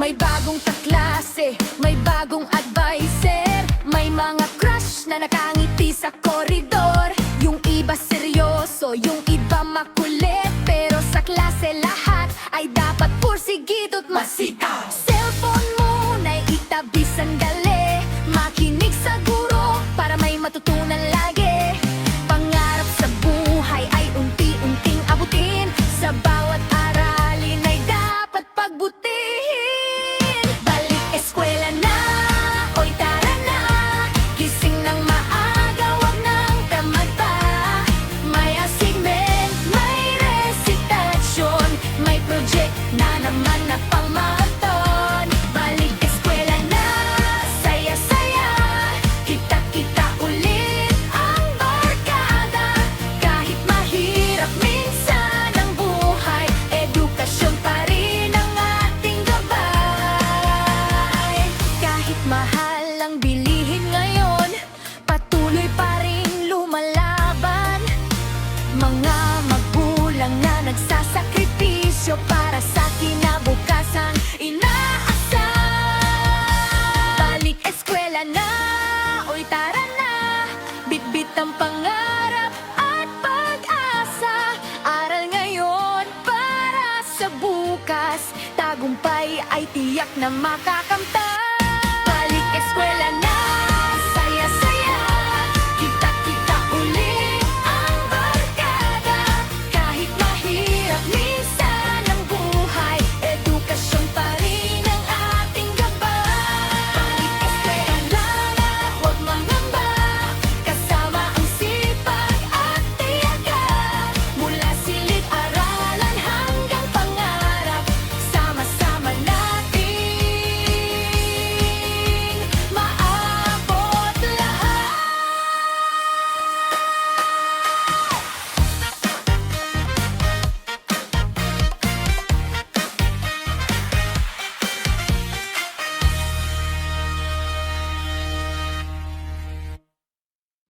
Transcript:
May bagong kaklase, may bagong adviser, may mga crush na nakangiti sa koridor. Yung iba seryoso, yung iba makulit, pero sa klase lahat ay dapat pursigido't masika. Cellphone muna'y itabi sandali, makinig sa guro para may matutunan lagi. Pangarap sa buhay ay unti-unting abutin, sa bawat aralin ay dapat pagbutihin. Balik eskwela na, oy tara na, gising ng maaga, wag nang tamad pa. May assignment, may recitation, may project na naman na pang-marathon. Balik eskwela na, saya-saya, kita-kita ulit ang barkada. Kahit mahirap minsan ang buhay, edukasyon pa rin ang ating gabay. Kahit mahal ang bilihin ngayon, patuloy pa rin lumalaban. Mga magulang na nagsasakripisyo para sa kinabukasan inaasam. Balik eskwela na, oy tara na, bitbit ang pangarap at pag-asa. Aral ngayon para sa bukas, tagumpay ay tiyak na makakamtan. Balik eskwela na,